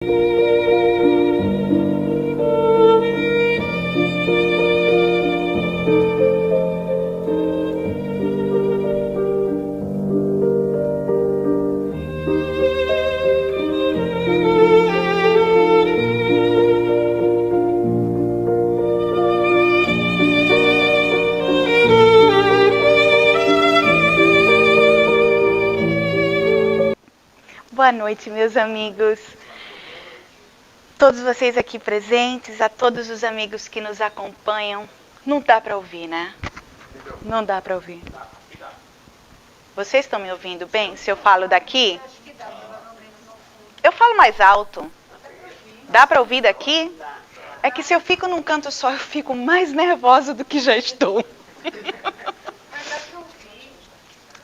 Boa noite, meus amigos. Todos vocês aqui presentes, a todos os amigos que nos acompanham. Não dá para ouvir, né? Não dá para ouvir. Vocês estão me ouvindo bem? Se eu falo daqui? Eu falo mais alto. Dá para ouvir daqui? É que se eu fico num canto só, eu fico mais nervosa do que já estou.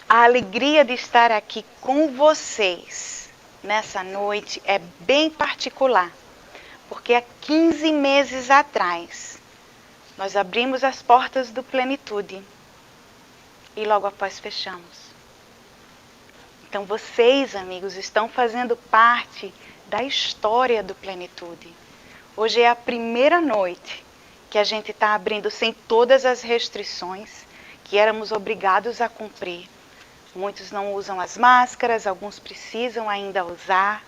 A alegria de estar aqui com vocês nessa noite é bem particular, porque há 15 meses atrás nós abrimos as portas do Plenitude e logo após fechamos. Então vocês, amigos, estão fazendo parte da história do Plenitude. Hoje é a primeira noite que a gente está abrindo sem todas as restrições que éramos obrigados a cumprir. Muitos não usam as máscaras, alguns precisam ainda usar.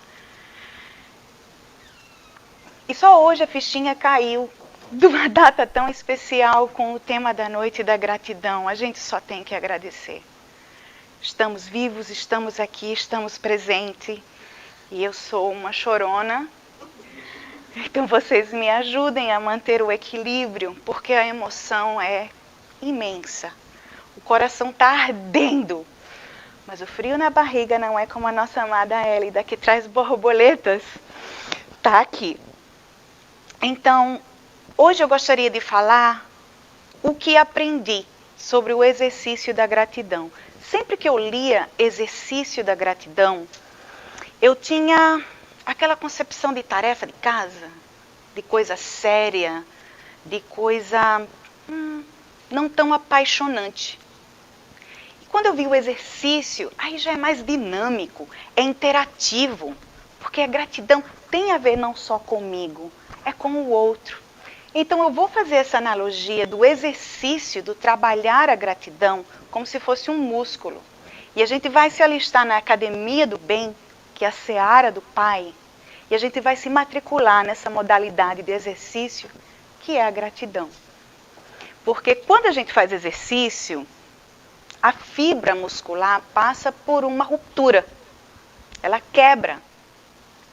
E só hoje a fichinha caiu de uma data tão especial com o tema da noite da gratidão. A gente só tem que agradecer. Estamos vivos, estamos aqui, estamos presentes. E eu sou uma chorona. Então vocês me ajudem a manter o equilíbrio, porque a emoção é imensa. O coração está ardendo. Mas o frio na barriga não é como a nossa amada Hélida, que traz borboletas. Tá aqui. Então, hoje eu gostaria de falar o que aprendi sobre o exercício da gratidão. Sempre que eu lia exercício da gratidão, eu tinha aquela concepção de tarefa de casa, de coisa séria, de coisa não tão apaixonante. Quando eu vi o exercício, aí já é mais dinâmico, é interativo, porque a gratidão tem a ver não só comigo, é com o outro. Então eu vou fazer essa analogia do exercício, do trabalhar a gratidão, como se fosse um músculo. E a gente vai se alistar na Academia do Bem, que é a seara do Pai, e a gente vai se matricular nessa modalidade de exercício, que é a gratidão. Porque quando a gente faz exercício, a fibra muscular passa por uma ruptura, ela quebra.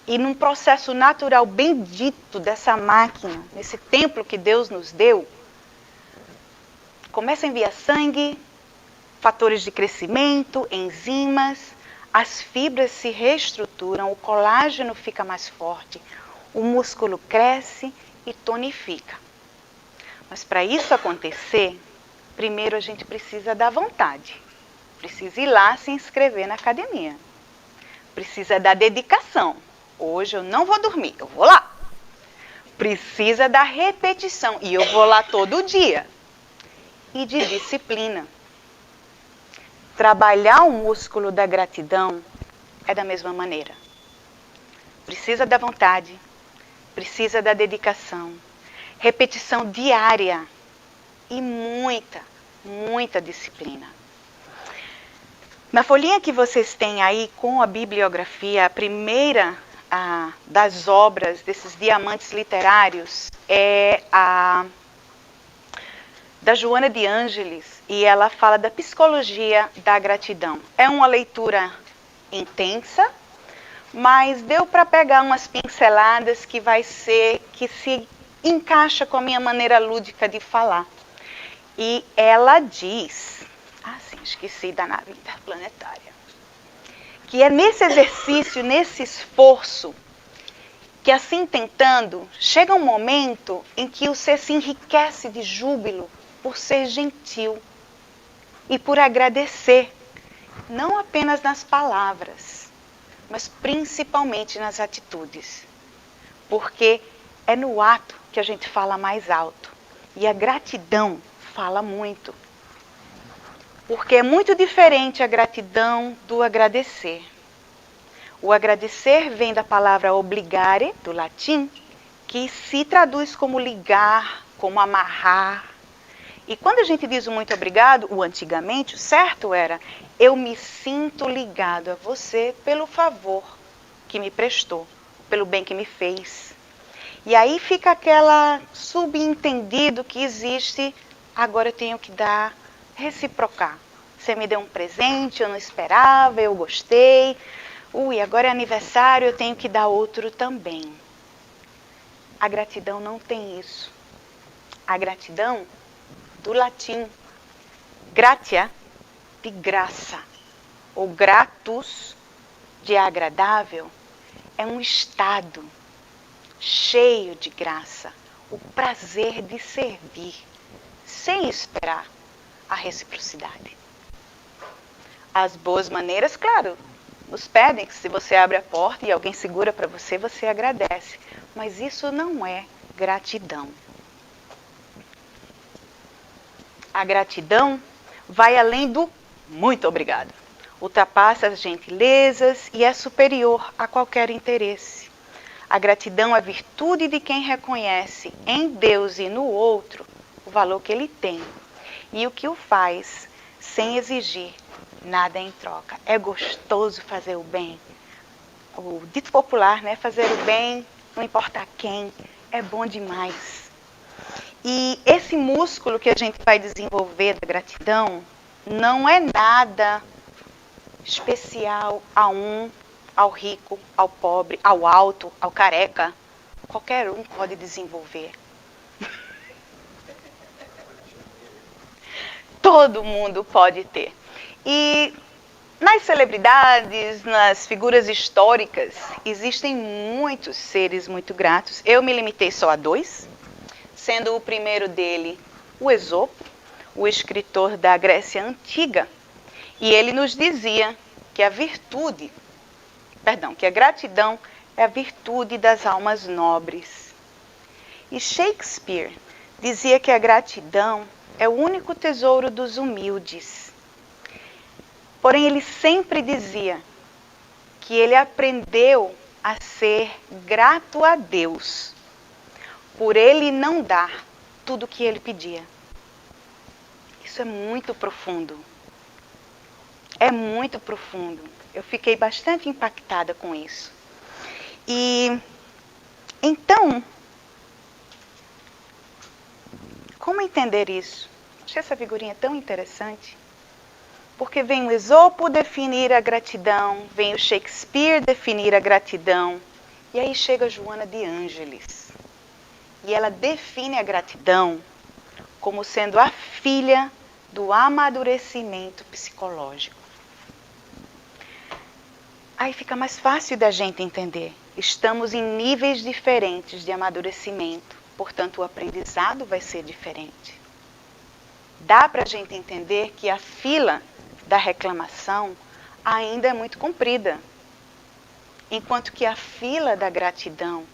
E num processo natural bendito dessa máquina, nesse templo que Deus nos deu, começa a enviar sangue, fatores de crescimento, enzimas, as fibras se reestruturam, o colágeno fica mais forte, o músculo cresce e tonifica. Mas para isso acontecer, primeiro a gente precisa da vontade, precisa ir lá se inscrever na academia, precisa da dedicação, hoje eu não vou dormir, eu vou lá, precisa da repetição, e eu vou lá todo dia, e de disciplina. Trabalhar o músculo da gratidão é da mesma maneira, precisa da vontade, precisa da dedicação, repetição diária, e muita disciplina. Na folhinha que vocês têm aí com a bibliografia, a primeira das obras desses diamantes literários é a da Joana de Ângeles, e ela fala da psicologia da gratidão. É uma leitura intensa, mas deu para pegar umas pinceladas que se encaixa com a minha maneira lúdica de falar. E ela diz, esqueci da nave interplanetária, que é nesse exercício, nesse esforço, que assim tentando, chega um momento em que o ser se enriquece de júbilo por ser gentil e por agradecer, não apenas nas palavras, mas principalmente nas atitudes, porque é no ato que a gente fala mais alto, e a gratidão fala muito. Porque é muito diferente a gratidão do agradecer. O agradecer vem da palavra obligare, do latim, que se traduz como ligar, como amarrar. E quando a gente diz o muito obrigado, o antigamente, o certo era: eu me sinto ligado a você pelo favor que me prestou, pelo bem que me fez. E aí fica aquela subentendido que existe, agora eu tenho que dar, reciprocar. Você me deu um presente, eu não esperava, eu gostei. Agora é aniversário, eu tenho que dar outro também. A gratidão não tem isso. A gratidão, do latim, gratia, de graça, ou gratus, de agradável, é um estado cheio de graça, o prazer de servir, sem esperar a reciprocidade. As boas maneiras, claro, nos pedem que se você abre a porta e alguém segura para você, você agradece. Mas isso não é gratidão. A gratidão vai além do muito obrigado. Ultrapassa as gentilezas e é superior a qualquer interesse. A gratidão é a virtude de quem reconhece em Deus e no outro o valor que ele tem e o que o faz sem exigir nada em troca. É gostoso fazer o bem. O dito popular, né? Fazer o bem, não importa quem, é bom demais. E esse músculo que a gente vai desenvolver da gratidão não é nada especial ao rico, ao pobre, ao alto, ao careca. Qualquer um pode desenvolver. Todo mundo pode ter. E nas celebridades, nas figuras históricas, existem muitos seres muito gratos. Eu me limitei só a 2, sendo o primeiro dele o Esopo, o escritor da Grécia Antiga. E ele nos dizia que a gratidão é a virtude das almas nobres. E Shakespeare dizia que a gratidão é o único tesouro dos humildes. Porém, ele sempre dizia que ele aprendeu a ser grato a Deus por ele não dar tudo o que ele pedia. Isso é muito profundo. É muito profundo. Eu fiquei bastante impactada com isso. E então, como entender isso? Achei essa figurinha tão interessante. Porque vem o Esopo definir a gratidão, vem o Shakespeare definir a gratidão, e aí chega a Joana de Ângeles. E ela define a gratidão como sendo a filha do amadurecimento psicológico. Aí fica mais fácil da gente entender. Estamos em níveis diferentes de amadurecimento, portanto o aprendizado vai ser diferente. Dá para a gente entender que a fila da reclamação ainda é muito comprida, enquanto que a fila da gratidão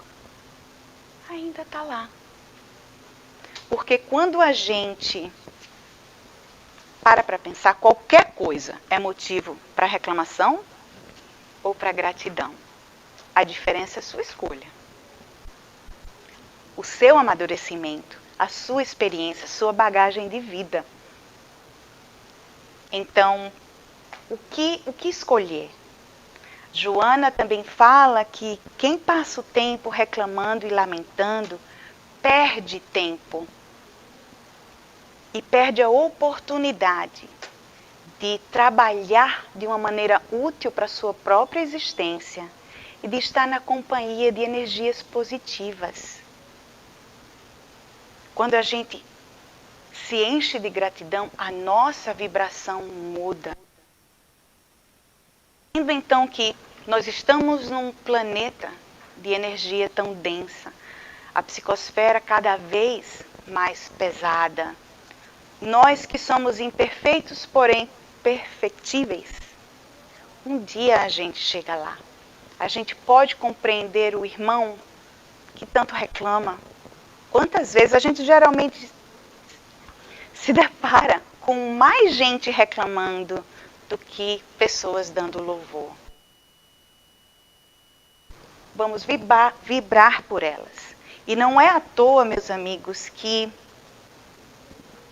ainda está lá. Porque quando a gente para pensar, qualquer coisa é motivo para reclamação ou para gratidão. A diferença é a sua escolha. O seu amadurecimento, a sua experiência, a sua bagagem de vida. Então, o que escolher? Joana também fala que quem passa o tempo reclamando e lamentando, perde tempo. E perde a oportunidade de trabalhar de uma maneira útil para a sua própria existência e de estar na companhia de energias positivas. Quando a gente se enche de gratidão, a nossa vibração muda. Vendo então que nós estamos num planeta de energia tão densa, a psicosfera cada vez mais pesada. Nós que somos imperfeitos, porém perfectíveis, um dia a gente chega lá. A gente pode compreender o irmão que tanto reclama. Quantas vezes a gente geralmente se depara com mais gente reclamando do que pessoas dando louvor. vamos vibrar por elas. E não é à toa, meus amigos, que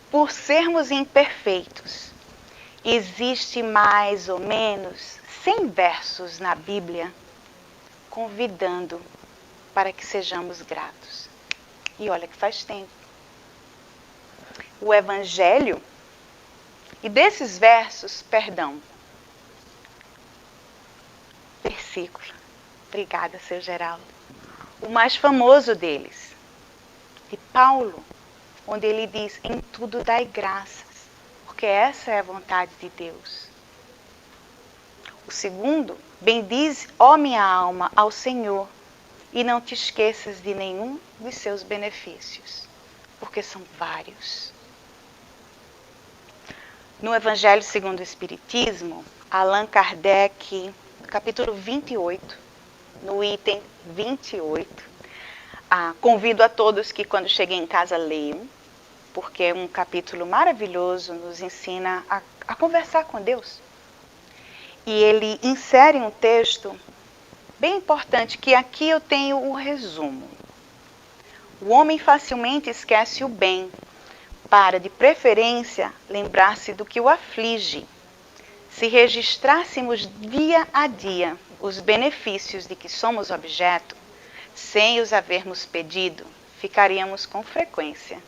por sermos imperfeitos, existe mais ou menos 100 versos na Bíblia convidando para que sejamos gratos. E olha que faz tempo. O Evangelho, e desses versos, versículo, obrigada, seu Geraldo, o mais famoso deles, de Paulo, onde ele diz, em tudo dai graças, porque essa é a vontade de Deus. O segundo, bendize, ó minha alma, ao Senhor, e não te esqueças de nenhum dos seus benefícios, porque são vários. No Evangelho segundo o Espiritismo, Allan Kardec, capítulo 28, no item 28, convido a todos que quando cheguem em casa leiam, porque é um capítulo maravilhoso, nos ensina a conversar com Deus. E ele insere um texto bem importante, que aqui eu tenho o resumo. O homem facilmente esquece o bem, para, de preferência, lembrar-se do que o aflige. Se registrássemos dia a dia os benefícios de que somos objeto, sem os havermos pedido, ficaríamos com frequência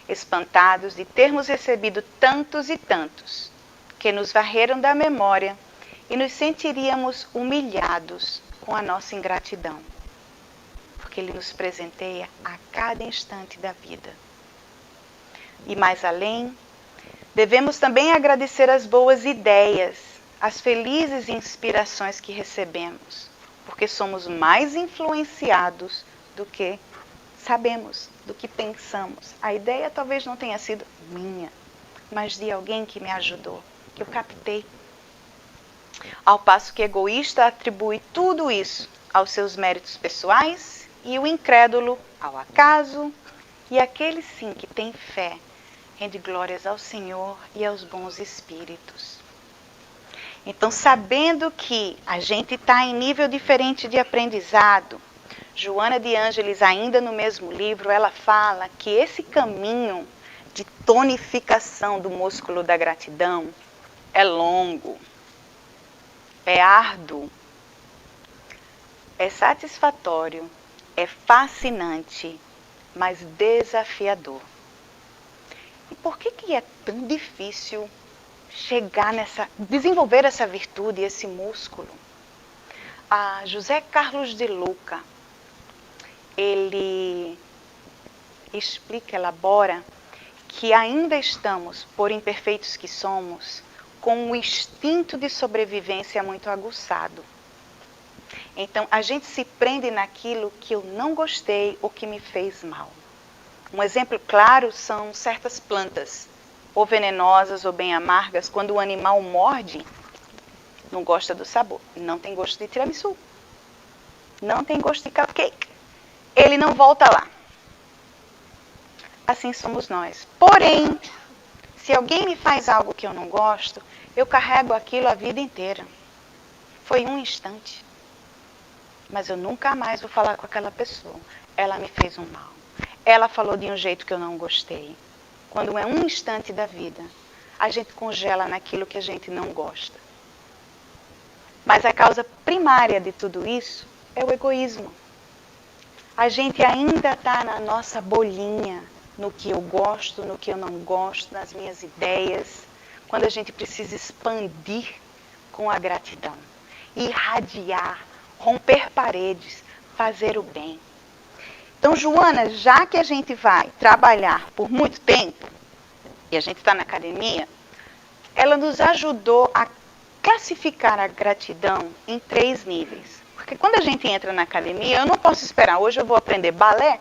espantados de termos recebido tantos e tantos, que nos varreram da memória, e nos sentiríamos humilhados com a nossa ingratidão, porque Ele nos presenteia a cada instante da vida. E mais além, devemos também agradecer as boas ideias, as felizes inspirações que recebemos, porque somos mais influenciados do que sabemos, do que pensamos. A ideia talvez não tenha sido minha, mas de alguém que me ajudou, que eu captei. Ao passo que o egoísta atribui tudo isso aos seus méritos pessoais e o incrédulo ao acaso, e aquele sim que tem fé rende glórias ao Senhor e aos bons espíritos. Então, sabendo que a gente está em nível diferente de aprendizado, Joana de Ângeles, ainda no mesmo livro, ela fala que esse caminho de tonificação do músculo da gratidão é longo, é árduo, é satisfatório, é fascinante, mas desafiador. E por que é tão difícil desenvolver essa virtude, esse músculo? José Carlos de Luca, ele explica, elabora, que ainda estamos, por imperfeitos que somos, com um instinto de sobrevivência muito aguçado. Então, a gente se prende naquilo que eu não gostei ou que me fez mal. Um exemplo claro são certas plantas, ou venenosas ou bem amargas, quando o animal morde, não gosta do sabor, não tem gosto de tiramisu, não tem gosto de cupcake, ele não volta lá. Assim somos nós. Porém, se alguém me faz algo que eu não gosto, eu carrego aquilo a vida inteira. Foi um instante, mas eu nunca mais vou falar com aquela pessoa. Ela me fez um mal. Ela falou de um jeito que eu não gostei. Quando é um instante da vida, a gente congela naquilo que a gente não gosta. Mas a causa primária de tudo isso é o egoísmo. A gente ainda está na nossa bolinha, no que eu gosto, no que eu não gosto, nas minhas ideias, quando a gente precisa expandir com a gratidão, irradiar, romper paredes, fazer o bem. Então, Joana, já que a gente vai trabalhar por muito tempo, e a gente está na academia, ela nos ajudou a classificar a gratidão em 3 níveis. Porque quando a gente entra na academia, eu não posso esperar, hoje eu vou aprender balé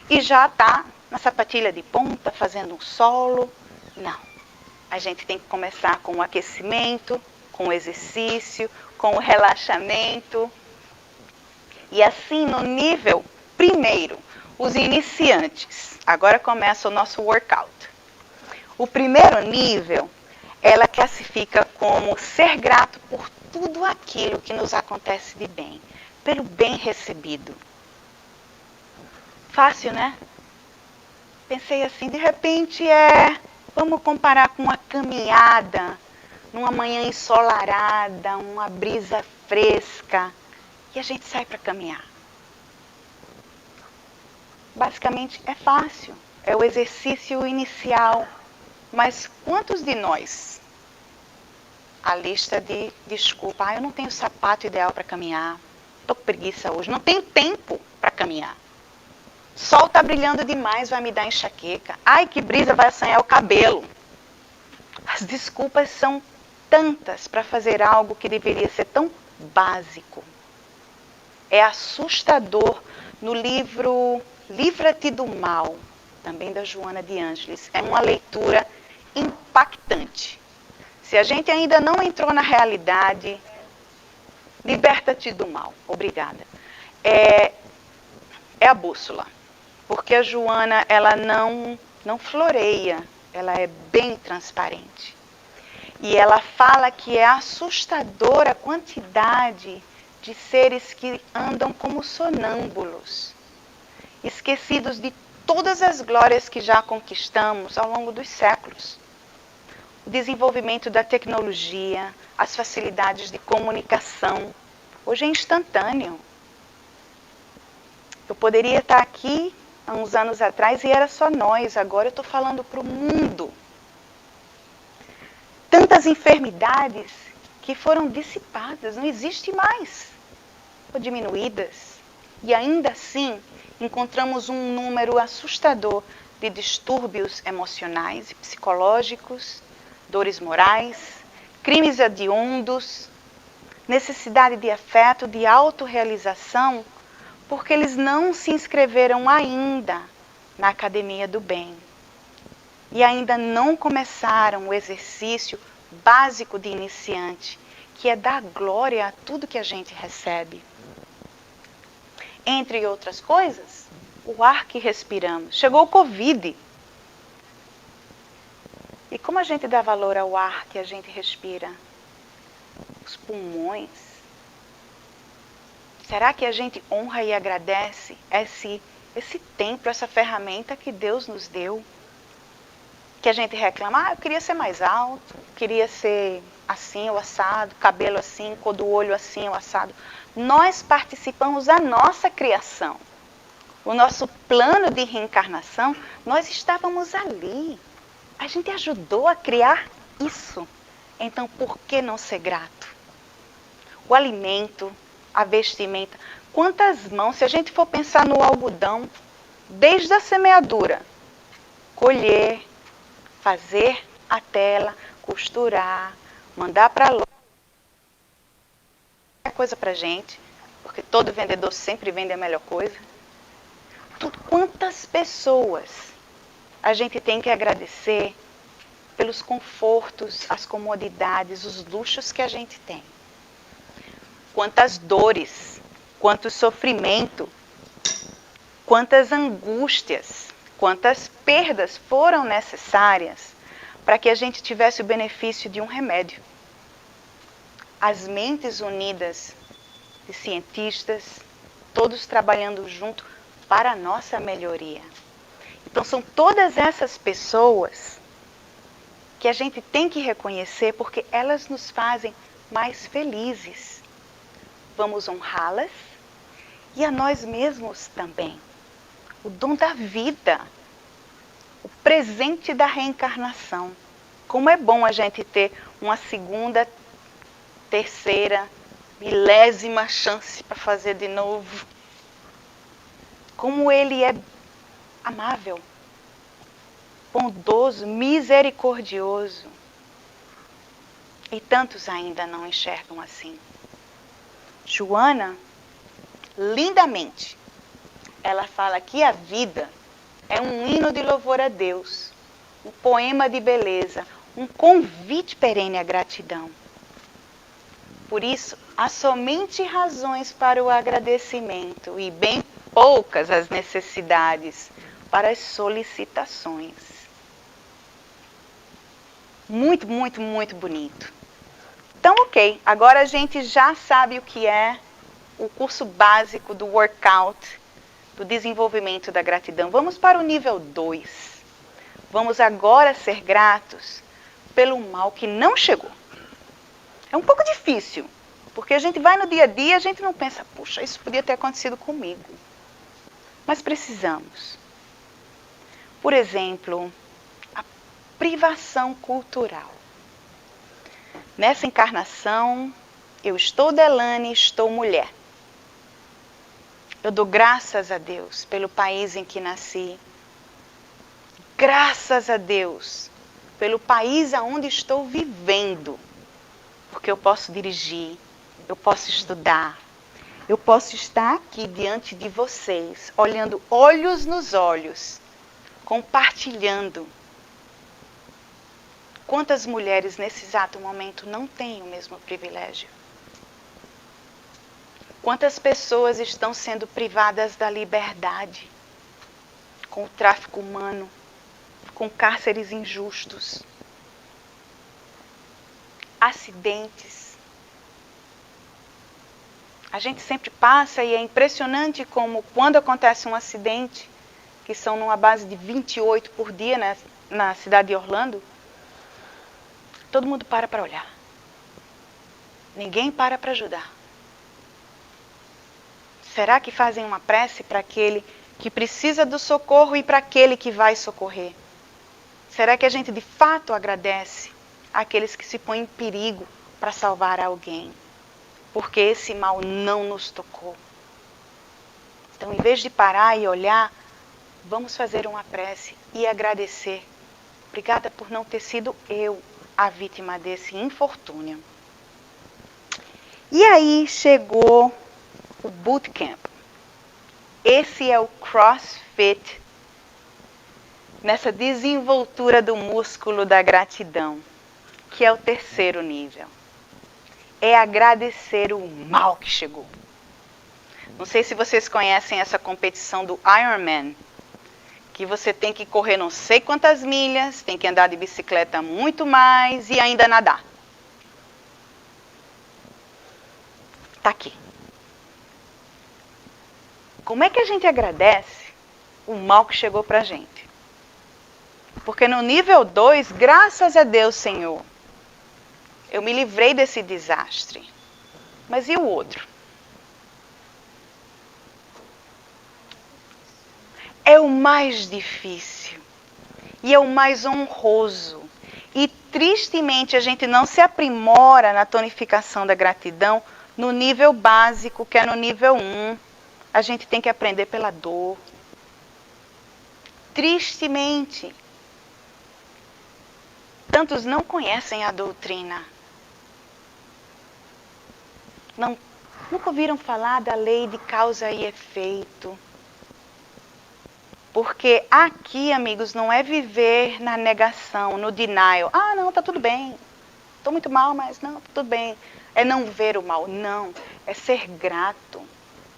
e já está na sapatilha de ponta, fazendo um solo. Não. A gente tem que começar com o aquecimento, com o exercício, com o relaxamento. E assim, no nível primeiro, os iniciantes. Agora começa o nosso workout. O primeiro nível, ela classifica como ser grato por tudo aquilo que nos acontece de bem, pelo bem recebido. Fácil, né? Pensei assim, de repente vamos comparar com uma caminhada, numa manhã ensolarada, uma brisa fresca, e a gente sai para caminhar. Basicamente é fácil, é o exercício inicial, mas quantos de nós, a lista de desculpa, eu não tenho sapato ideal para caminhar, estou com preguiça hoje, não tenho tempo para caminhar. Sol está brilhando demais, vai me dar enxaqueca. Ai, que brisa, vai assanhar o cabelo. As desculpas são tantas para fazer algo que deveria ser tão básico. É assustador no livro Livra-te do Mal, também da Joana de Ângeles. É uma leitura impactante. Se a gente ainda não entrou na realidade, liberta-te do mal. Obrigada. É a bússola. Porque a Joana, ela não floreia, ela é bem transparente. E ela fala que é assustadora a quantidade de seres que andam como sonâmbulos, esquecidos de todas as glórias que já conquistamos ao longo dos séculos. O desenvolvimento da tecnologia, as facilidades de comunicação, hoje é instantâneo. Eu poderia estar aqui há uns anos atrás e era só nós, agora eu estou falando para o mundo. Tantas enfermidades que foram dissipadas, não existe mais, ou diminuídas. E ainda assim, encontramos um número assustador de distúrbios emocionais e psicológicos, dores morais, crimes hediondos, necessidade de afeto, de autorrealização, porque eles não se inscreveram ainda na Academia do Bem. E ainda não começaram o exercício básico de iniciante, que é dar glória a tudo que a gente recebe. Entre outras coisas, o ar que respiramos. Chegou o Covid. E como a gente dá valor ao ar que a gente respira? Os pulmões. Será que a gente honra e agradece esse templo, essa ferramenta que Deus nos deu? Que a gente reclama, eu queria ser mais alto, queria ser assim ou assado, cabelo assim, cor do olho assim ou assado. Nós participamos da nossa criação. O nosso plano de reencarnação, nós estávamos ali. A gente ajudou a criar isso. Então, por que não ser grato? O alimento, a vestimenta. Quantas mãos, se a gente for pensar no algodão, desde a semeadura, colher, fazer a tela, costurar, mandar para a loja, é coisa para gente, porque todo vendedor sempre vende a melhor coisa. Quantas pessoas a gente tem que agradecer pelos confortos, as comodidades, os luxos que a gente tem. Quantas dores, quanto sofrimento, quantas angústias, quantas perdas foram necessárias para que a gente tivesse o benefício de um remédio. As mentes unidas de cientistas, todos trabalhando junto para a nossa melhoria. Então são todas essas pessoas que a gente tem que reconhecer porque elas nos fazem mais felizes. Vamos honrá-las e a nós mesmos também. O dom da vida, o presente da reencarnação. Como é bom a gente ter uma segunda, terceira, milésima chance para fazer de novo. Como ele é amável, bondoso, misericordioso. E tantos ainda não enxergam assim. Joana, lindamente, ela fala que a vida é um hino de louvor a Deus, um poema de beleza, um convite perene à gratidão. Por isso, há somente razões para o agradecimento e bem poucas as necessidades para as solicitações. Muito, muito, muito bonito. Então, ok, agora a gente já sabe o que é o curso básico do workout, do desenvolvimento da gratidão. Vamos para o nível 2. Vamos agora ser gratos pelo mal que não chegou. É um pouco difícil, porque a gente vai no dia a dia e a gente não pensa, puxa, isso podia ter acontecido comigo. Mas precisamos. Por exemplo, a privação cultural. Nessa encarnação, eu estou Delane, estou mulher. Eu dou graças a Deus pelo país em que nasci. Graças a Deus pelo país aonde estou vivendo. Porque eu posso dirigir, eu posso estudar, eu posso estar aqui diante de vocês, olhando olhos nos olhos, compartilhando. Quantas mulheres nesse exato momento não têm o mesmo privilégio? Quantas pessoas estão sendo privadas da liberdade com o tráfico humano, com cárceres injustos, acidentes. A gente sempre passa e é impressionante como quando acontece um acidente, que são numa base de 28 por dia na cidade de Orlando, todo mundo para olhar. Ninguém para ajudar. Será que fazem uma prece para aquele que precisa do socorro e para aquele que vai socorrer? Será que a gente de fato agradece àqueles que se põem em perigo para salvar alguém? Porque esse mal não nos tocou. Então, em vez de parar e olhar, vamos fazer uma prece e agradecer. Obrigada por não ter sido eu a vítima desse infortúnio. E aí chegou o bootcamp. Esse é o CrossFit nessa desenvoltura do músculo da gratidão, que é o terceiro nível. É agradecer o mal que chegou. Não sei se vocês conhecem essa competição do Ironman, que você tem que correr não sei quantas milhas, tem que andar de bicicleta muito mais e ainda nadar. Tá aqui. Como é que a gente agradece o mal que chegou pra gente? Porque no nível 2, graças a Deus, Senhor, eu me livrei desse desastre. Mas e o outro? É o mais difícil. E é o mais honroso. E tristemente a gente não se aprimora na tonificação da gratidão no nível básico, que é no nível 1. A gente tem que aprender pela dor. Tristemente, tantos não conhecem a doutrina. Nunca ouviram falar da lei de causa e efeito. Porque aqui, amigos, não é viver na negação, no denial. Ah, não, tá tudo bem. Estou muito mal, mas não, tá tudo bem. É não ver o mal. Não, é ser grato.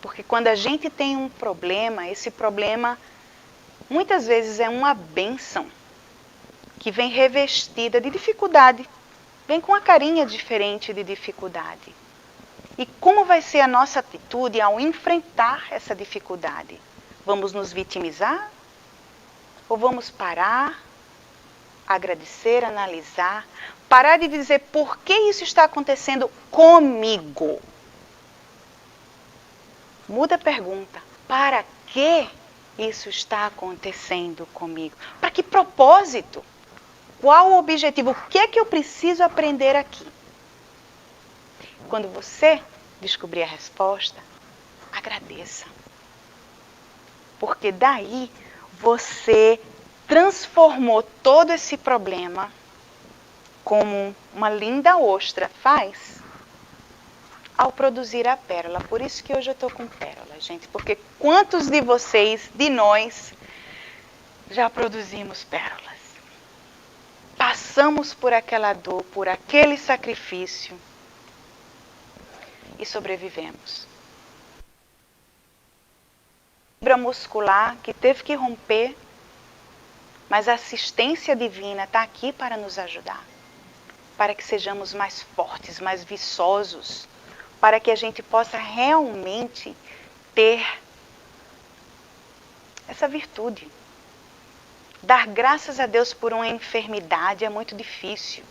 Porque quando a gente tem um problema, esse problema muitas vezes é uma bênção que vem revestida de dificuldade. Vem com uma carinha diferente de dificuldade. E como vai ser a nossa atitude ao enfrentar essa dificuldade? Vamos nos vitimizar? Ou vamos parar, agradecer, analisar, parar de dizer por que isso está acontecendo comigo? Muda a pergunta. Para que isso está acontecendo comigo? Para que propósito? Qual o objetivo? O que é que eu preciso aprender aqui? Quando você descobrir a resposta, agradeça. Porque daí você transformou todo esse problema como uma linda ostra faz ao produzir a pérola. Por isso que hoje eu estou com pérola, gente. Porque quantos de vocês, de nós, já produzimos pérolas? Passamos por aquela dor, por aquele sacrifício e sobrevivemos. Fibra muscular que teve que romper, mas a assistência divina está aqui para nos ajudar, para que sejamos mais fortes, mais viçosos, para que a gente possa realmente ter essa virtude. Dar graças a Deus por uma enfermidade é muito difícil.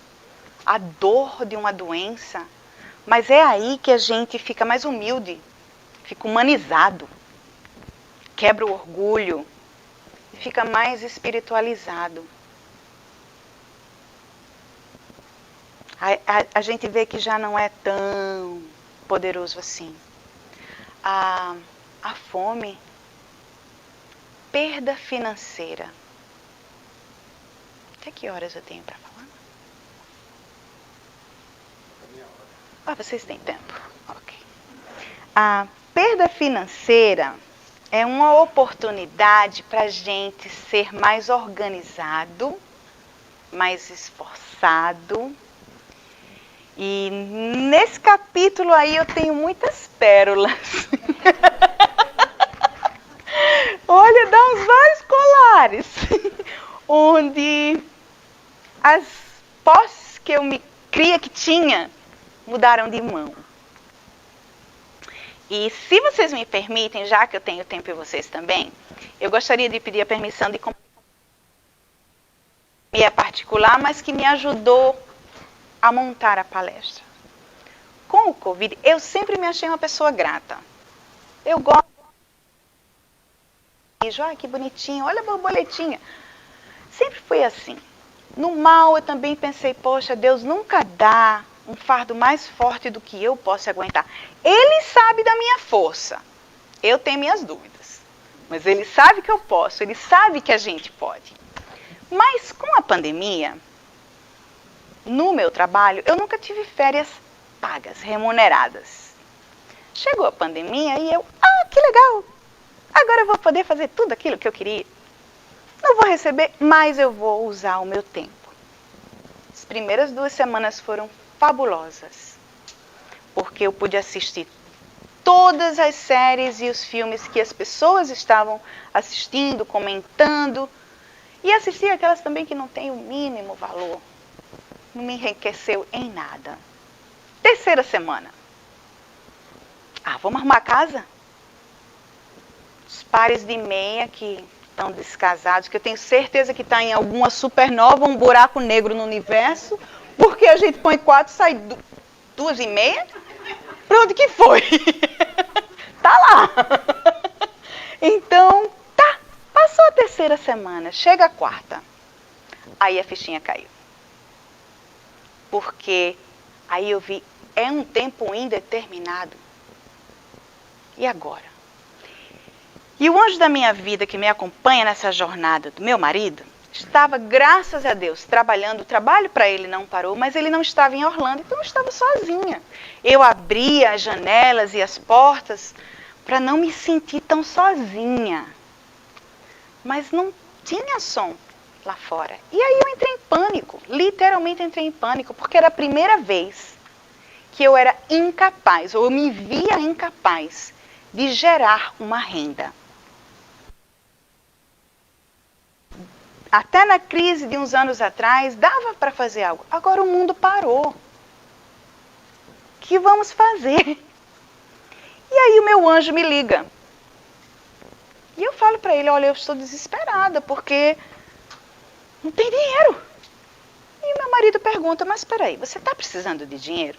A dor de uma doença, mas é aí que a gente fica mais humilde, fica humanizado, quebra o orgulho e fica mais espiritualizado. A gente vê que já não é tão poderoso assim. A fome, perda financeira. Até que horas eu tenho para falar? Ah, vocês têm tempo. Ok. A perda financeira é uma oportunidade para a gente ser mais organizado, mais esforçado. E nesse capítulo aí eu tenho muitas pérolas. Olha, dá uns vários colares. Onde as posses que eu me cria que tinha mudaram de mão. E se vocês me permitem, já que eu tenho tempo e vocês também, eu gostaria de pedir a permissão de companhia particular, mas que me ajudou a montar a palestra. Com o Covid, eu sempre me achei uma pessoa grata. Eu gosto. Ah, que bonitinho, olha a borboletinha. Sempre fui assim. No mal, eu também pensei, poxa, Deus nunca dá um fardo mais forte do que eu posso aguentar. Ele sabe da minha força. Eu tenho minhas dúvidas. Mas ele sabe que eu posso, ele sabe que a gente pode. Mas com a pandemia, no meu trabalho, eu nunca tive férias pagas, remuneradas. Chegou a pandemia e eu, que legal! Agora eu vou poder fazer tudo aquilo que eu queria. Não vou receber, mas eu vou usar o meu tempo. As primeiras 2 semanas foram fabulosas, porque eu pude assistir todas as séries e os filmes que as pessoas estavam assistindo, comentando, e assistir aquelas também que não têm o mínimo valor. Não me enriqueceu em nada. 3ª semana. Vamos arrumar a casa? Os pares de meia que estão descasados, que eu tenho certeza que está em alguma supernova, um buraco negro no universo, porque a gente põe 4, sai 2,5. Para onde que foi? Tá lá. Então, passou a 3ª semana, chega a 4ª. Aí a fichinha caiu. Porque aí eu vi, é um tempo indeterminado. E agora? E o anjo da minha vida que me acompanha nessa jornada do meu marido, estava, graças a Deus, trabalhando. O trabalho para ele não parou, mas ele não estava em Orlando, então eu estava sozinha. Eu abria as janelas e as portas para não me sentir tão sozinha. Mas não tinha som lá fora. E aí eu entrei em pânico, literalmente entrei em pânico, porque era a primeira vez que eu era incapaz, ou eu me via incapaz, de gerar uma renda. Até na crise de uns anos atrás, dava para fazer algo. Agora o mundo parou. O que vamos fazer? E aí o meu anjo me liga. E eu falo para ele, olha, eu estou desesperada, porque não tem dinheiro. E meu marido pergunta, mas espera aí, você está precisando de dinheiro?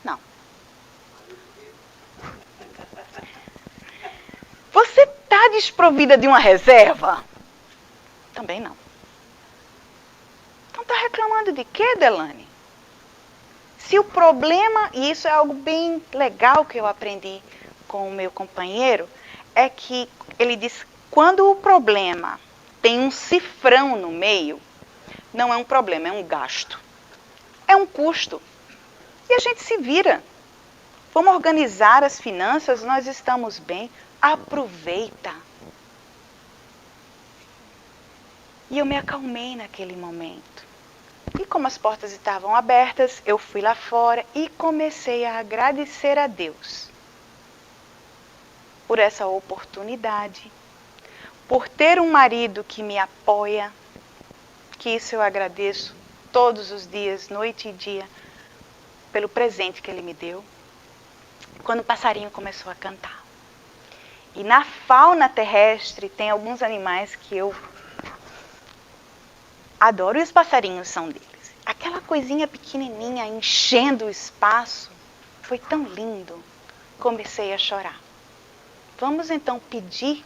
Não. Você está desprovida de uma reserva? Também não. Então está reclamando de quê, Delane? Se o problema, e isso é algo bem legal que eu aprendi com o meu companheiro, é que ele diz, quando o problema tem um cifrão no meio, não é um problema, é um gasto. É um custo. E a gente se vira. Vamos organizar as finanças, nós estamos bem. Aproveita. E eu me acalmei naquele momento. E como as portas estavam abertas, eu fui lá fora e comecei a agradecer a Deus por essa oportunidade, por ter um marido que me apoia, que isso eu agradeço todos os dias, noite e dia, pelo presente que ele me deu. quando o passarinho começou a cantar. E na fauna terrestre tem alguns animais que eu adoro, e os passarinhos são deles. Aquela coisinha pequenininha enchendo o espaço foi tão lindo. Comecei a chorar. Vamos então pedir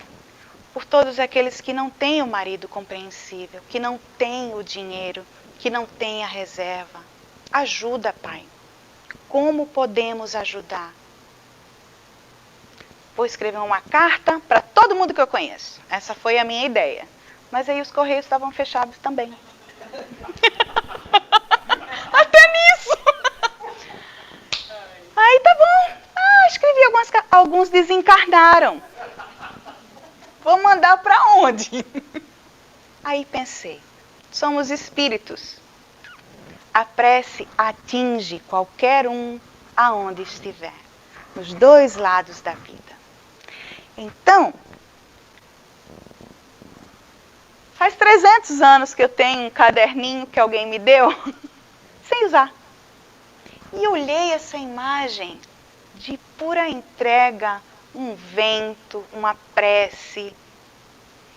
por todos aqueles que não têm o marido compreensível, que não têm o dinheiro, que não têm a reserva. Ajuda, Pai. Como podemos ajudar? Vou escrever uma carta para todo mundo que eu conheço. Essa foi a minha ideia. Mas aí os correios estavam fechados também. Até nisso! Aí tá bom. Escrevi alguns desencarnaram. Vou mandar para onde? Aí pensei, somos espíritos. A prece atinge qualquer um aonde estiver, nos dois lados da vida. Então, faz 300 anos que eu tenho um caderninho que alguém me deu, sem usar. E olhei essa imagem de pura entrega, um vento, uma prece.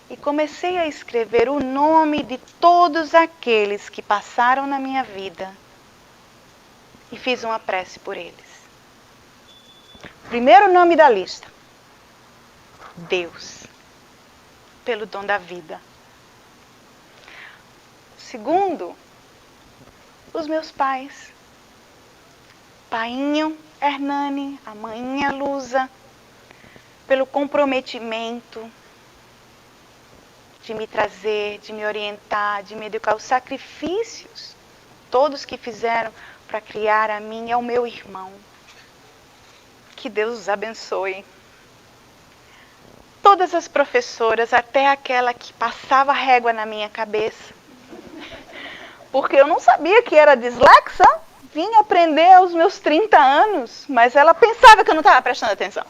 E comecei a escrever o nome de todos aqueles que passaram na minha vida. E fiz uma prece por eles. Primeiro nome da lista: Deus, pelo dom da vida. Segundo, os meus pais. Painho Hernani, a mainha Lusa, pelo comprometimento de me trazer, de me orientar, de me educar, os sacrifícios, todos que fizeram para criar a mim e ao meu irmão. Que Deus os abençoe. Todas as professoras, até aquela que passava régua na minha cabeça, porque eu não sabia que era dislexa, vim aprender aos meus 30 anos, mas ela pensava que eu não estava prestando atenção.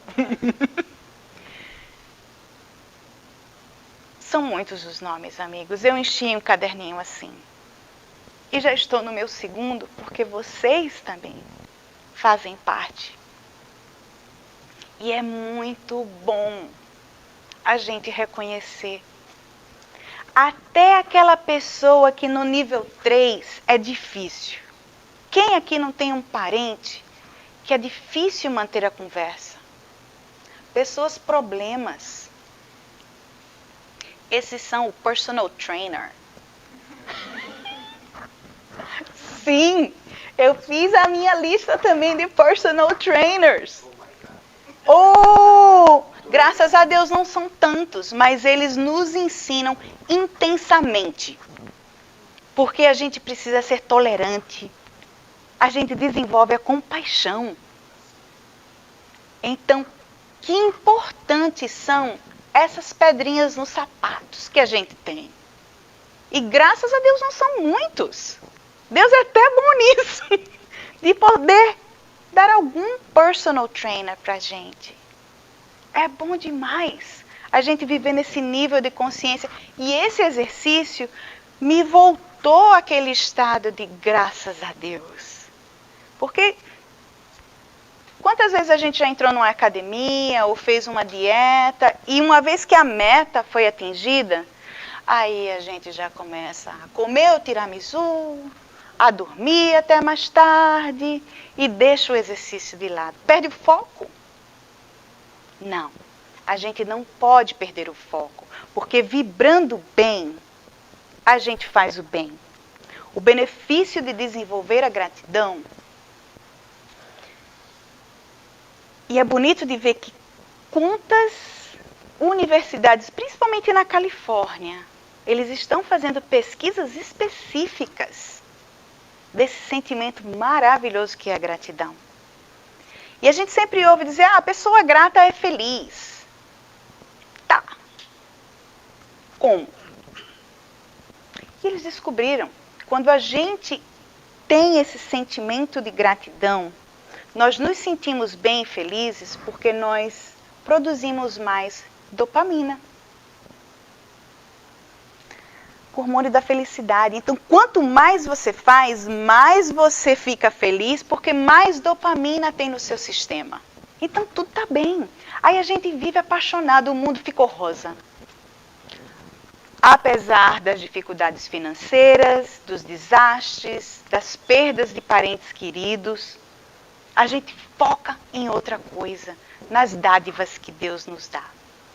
São muitos os nomes, amigos. Eu enchi um caderninho assim. E já estou no meu segundo, porque vocês também fazem parte. E é muito bom a gente reconhecer. Até aquela pessoa que no nível 3 é difícil. Quem aqui não tem um parente que é difícil manter a conversa? Pessoas problemas. Esses são o personal trainer. Sim, eu fiz a minha lista também de personal trainers. Oh, graças a Deus não são tantos, mas eles nos ensinam intensamente. Porque a gente precisa ser tolerante. A gente desenvolve a compaixão. Então, que importantes são essas pedrinhas nos sapatos que a gente tem. E graças a Deus não são muitos. Deus é até bom nisso, de poder dar algum personal trainer para a gente. É bom demais a gente viver nesse nível de consciência. E esse exercício me voltou àquele estado de graças a Deus. Porque quantas vezes a gente já entrou numa academia ou fez uma dieta e uma vez que a meta foi atingida, aí a gente já começa a comer o tiramisu, a dormir até mais tarde e deixa o exercício de lado. Perde o foco? Não, a gente não pode perder o foco, porque vibrando bem, a gente faz o bem. O benefício de desenvolver a gratidão. E é bonito de ver que quantas universidades, principalmente na Califórnia, eles estão fazendo pesquisas específicas desse sentimento maravilhoso que é a gratidão. E a gente sempre ouve dizer, a pessoa grata é feliz. Tá. Como? E eles descobriram, quando a gente tem esse sentimento de gratidão, nós nos sentimos bem e felizes porque nós produzimos mais dopamina. O hormônio da felicidade. Então, quanto mais você faz, mais você fica feliz, porque mais dopamina tem no seu sistema. Então tudo está bem. Aí a gente vive apaixonado, o mundo ficou rosa. Apesar das dificuldades financeiras, dos desastres, das perdas de parentes queridos, a gente foca em outra coisa, nas dádivas que Deus nos dá.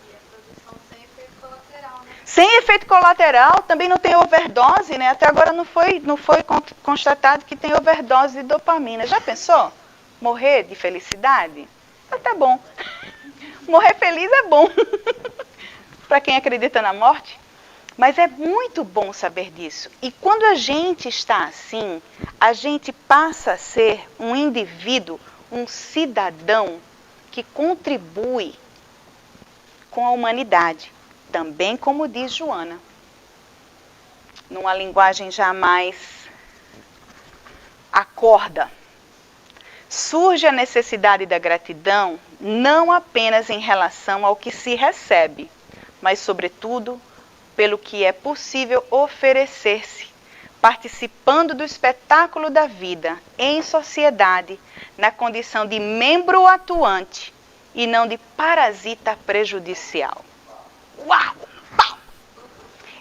E a produção sem efeito colateral, né? Sem efeito colateral, também não tem overdose, né? Até agora não foi constatado que tem overdose de dopamina. Já pensou? Morrer de felicidade? Até bom. Morrer feliz é bom. Para quem acredita na morte. Mas é muito bom saber disso. E quando a gente está assim, a gente passa a ser um indivíduo, um cidadão que contribui com a humanidade. Também como diz Joana. Numa linguagem jamais acorda. Surge a necessidade da gratidão não apenas em relação ao que se recebe, mas sobretudo pelo que é possível oferecer-se, participando do espetáculo da vida em sociedade, na condição de membro atuante e não de parasita prejudicial. Uau! Pau!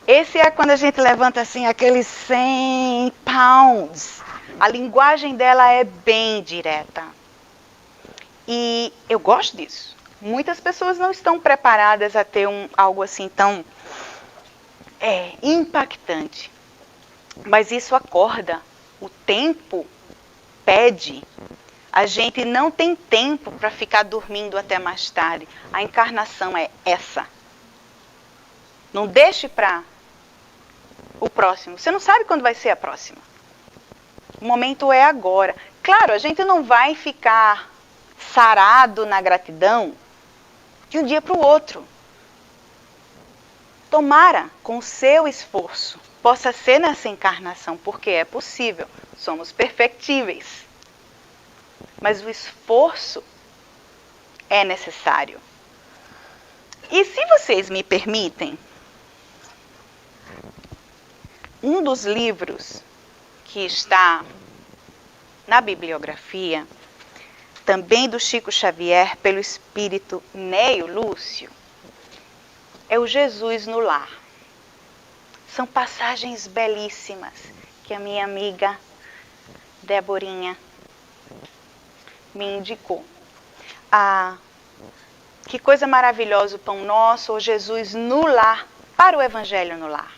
Esse é quando a gente levanta assim aqueles 100 pounds. A linguagem dela é bem direta. E eu gosto disso. Muitas pessoas não estão preparadas a ter algo assim tão impactante. Mas isso acorda. O tempo pede. A gente não tem tempo para ficar dormindo até mais tarde. A encarnação é essa. Não deixe para o próximo. Você não sabe quando vai ser a próxima. O momento é agora. Claro, a gente não vai ficar sarado na gratidão de um dia para o outro. Tomara, com o seu esforço, possa ser nessa encarnação, porque é possível. Somos perfectíveis. Mas o esforço é necessário. E se vocês me permitem, um dos livros que está na bibliografia, também do Chico Xavier, pelo espírito Neio Lúcio, é o Jesus no Lar. São passagens belíssimas que a minha amiga Deborinha me indicou. Que coisa maravilhosa o pão nosso, ou Jesus no lar, para o Evangelho no lar.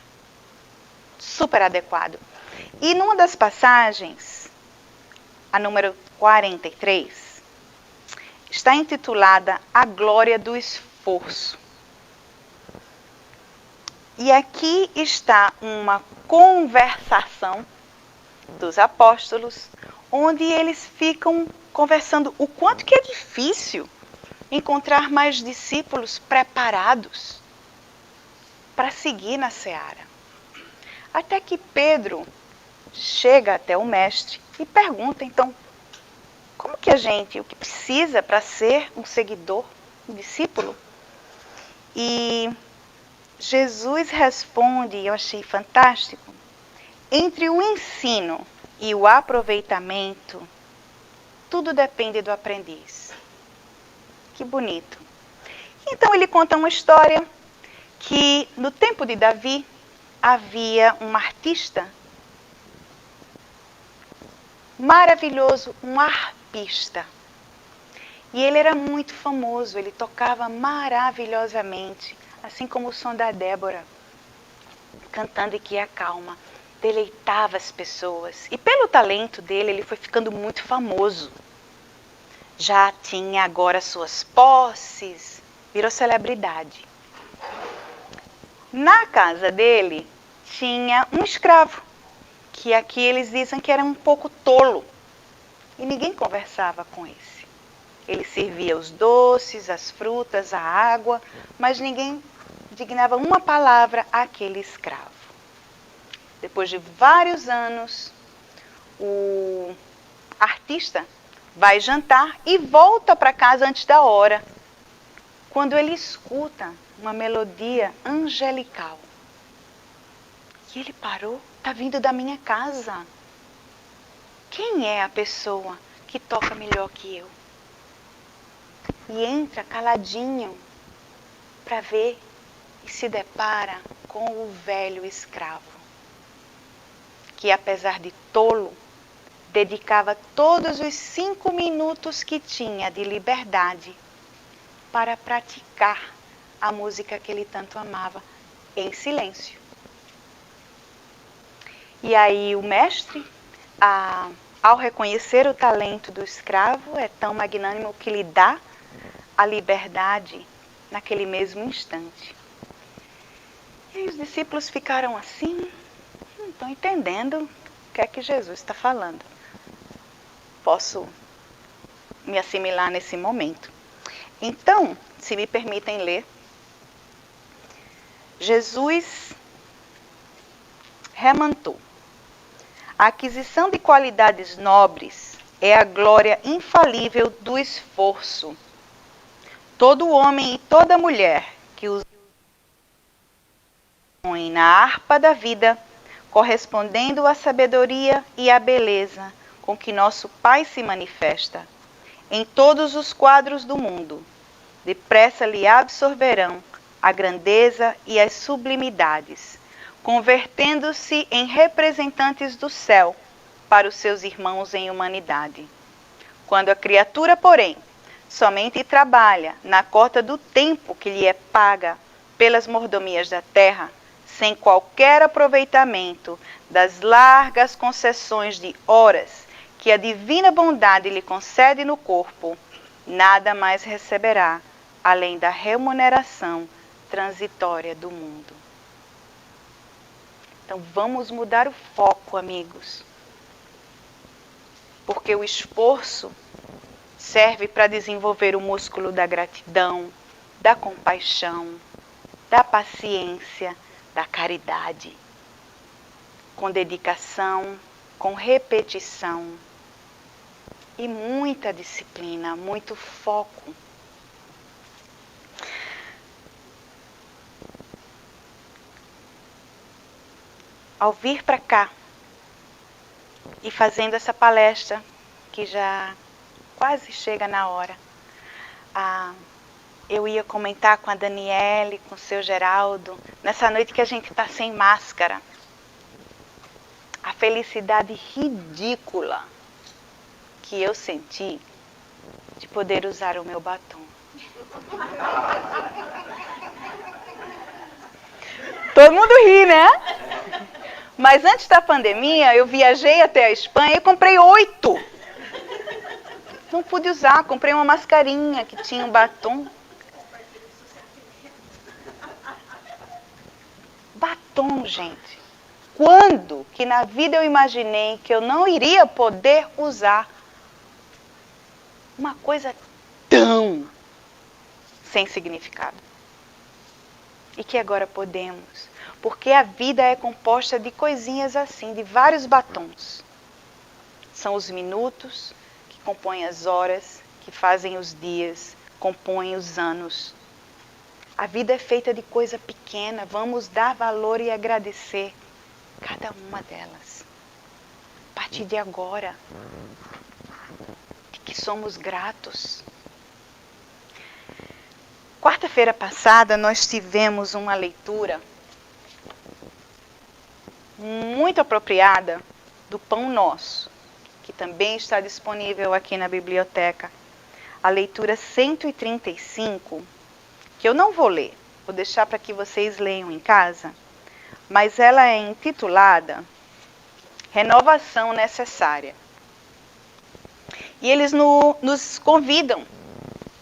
Super adequado. E numa das passagens, a número 43, está intitulada A Glória do Esforço. E aqui está uma conversação dos apóstolos, onde eles ficam conversando o quanto que é difícil encontrar mais discípulos preparados para seguir na seara. Até que Pedro chega até o mestre e pergunta, então, como que o que precisa para ser um seguidor, um discípulo? E Jesus responde, eu achei fantástico, entre o ensino e o aproveitamento, tudo depende do aprendiz. Que bonito. Então ele conta uma história que no tempo de Davi havia um artista maravilhoso, um harpista. E ele era muito famoso, ele tocava maravilhosamente, assim como o som da Débora, cantando e que acalma, deleitava as pessoas. E pelo talento dele, ele foi ficando muito famoso. Já tinha agora suas posses, virou celebridade. Na casa dele, tinha um escravo, que aqui eles dizem que era um pouco tolo. E ninguém conversava com esse. Ele servia os doces, as frutas, a água, mas ninguém dignava uma palavra àquele escravo. Depois de vários anos, o artista vai jantar e volta para casa antes da hora, quando ele escuta uma melodia angelical. E ele parou, está vindo da minha casa. Quem é a pessoa que toca melhor que eu? e entra caladinho para ver e se depara com o velho escravo, que apesar de tolo, dedicava todos os 5 minutos que tinha de liberdade para praticar a música que ele tanto amava, em silêncio. E aí o mestre, ao reconhecer o talento do escravo, é tão magnânimo que lhe dá a liberdade naquele mesmo instante. E aí os discípulos ficaram assim, não estão entendendo o que é que Jesus está falando. Posso me assimilar nesse momento. Então, se me permitem ler, Jesus remantou: a aquisição de qualidades nobres é a glória infalível do esforço. Todo homem e toda mulher que usa na harpa da vida, correspondendo à sabedoria e à beleza com que nosso Pai se manifesta, em todos os quadros do mundo, depressa lhe absorverão a grandeza e as sublimidades, convertendo-se em representantes do céu para os seus irmãos em humanidade. Quando a criatura, porém, somente trabalha na cota do tempo que lhe é paga pelas mordomias da terra, sem qualquer aproveitamento das largas concessões de horas que a divina bondade lhe concede no corpo, nada mais receberá além da remuneração transitória do mundo. Então vamos mudar o foco, amigos. Porque o esforço serve para desenvolver o músculo da gratidão, da compaixão, da paciência, da caridade. Com dedicação, com repetição e muita disciplina, muito foco. Ao vir para cá e fazendo essa palestra, que já quase chega na hora, eu ia comentar com a Daniele, com o seu Geraldo, nessa noite que a gente está sem máscara, a felicidade ridícula que eu senti de poder usar o meu batom. Todo mundo ri, né? Mas antes da pandemia, eu viajei até a Espanha e comprei 8. Não pude usar, comprei uma mascarinha que tinha um batom. Batom, gente. Quando que na vida eu imaginei que eu não iria poder usar uma coisa tão sem significado? E que agora podemos. Porque a vida é composta de coisinhas assim, de vários batons. São os minutos que compõem as horas, que fazem os dias, compõem os anos. A vida é feita de coisa pequena, vamos dar valor e agradecer cada uma delas. A partir de agora, de que somos gratos. Quarta-feira passada nós tivemos uma leitura muito apropriada do Pão Nosso, que também está disponível aqui na biblioteca. A leitura 135, que eu não vou ler, vou deixar para que vocês leiam em casa, mas ela é intitulada Renovação Necessária. E eles nos convidam,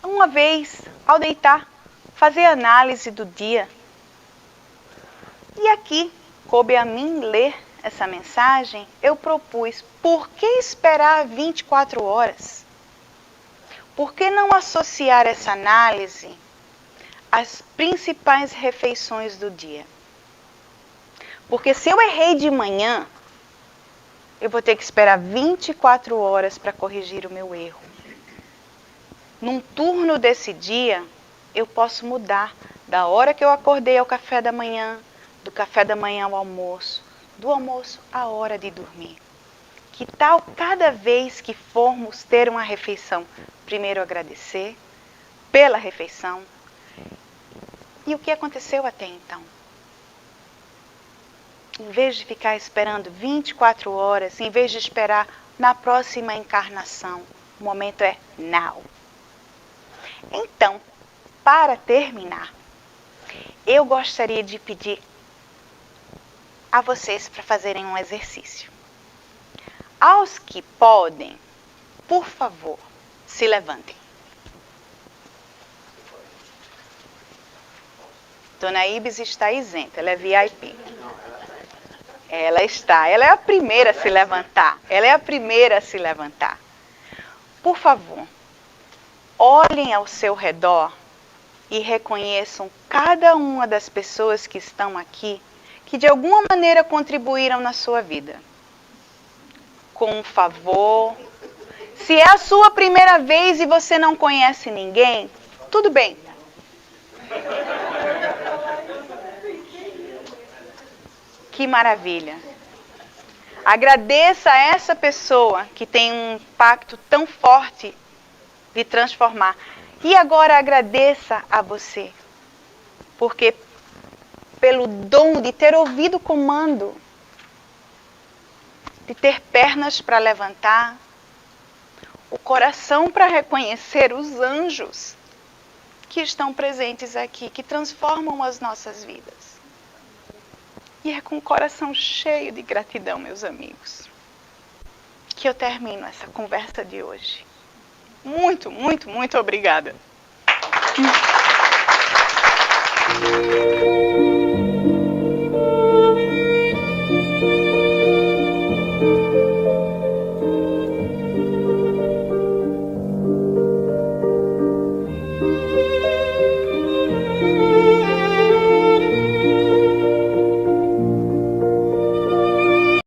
uma vez ao deitar, fazer análise do dia. E aqui, coube a mim ler essa mensagem, eu propus: por que esperar 24 horas? Por que não associar essa análise às principais refeições do dia? Porque se eu errei de manhã, eu vou ter que esperar 24 horas para corrigir o meu erro. Num turno desse dia, eu posso mudar da hora que eu acordei ao café da manhã, do café da manhã ao almoço, do almoço à hora de dormir. Que tal cada vez que formos ter uma refeição, primeiro agradecer, pela refeição. E o que aconteceu até então? Em vez de ficar esperando 24 horas, em vez de esperar na próxima encarnação, o momento é now. Então, para terminar, eu gostaria de pedir a vocês para fazerem um exercício. Aos que podem, por favor, se levantem. Dona Ibis está isenta, ela é VIP. Ela é a primeira a se levantar. Ela é a primeira a se levantar. Por favor, olhem ao seu redor e reconheçam cada uma das pessoas que estão aqui, que de alguma maneira contribuíram na sua vida. Com um favor. Se é a sua primeira vez e você não conhece ninguém, tudo bem. Que maravilha. Agradeça a essa pessoa que tem um impacto tão forte de transformar. E agora agradeça a você, porque pelo dom de ter ouvido o comando, de ter pernas para levantar, o coração para reconhecer os anjos que estão presentes aqui, que transformam as nossas vidas. E é com o coração cheio de gratidão, meus amigos, que eu termino essa conversa de hoje. Muito, muito, muito obrigada.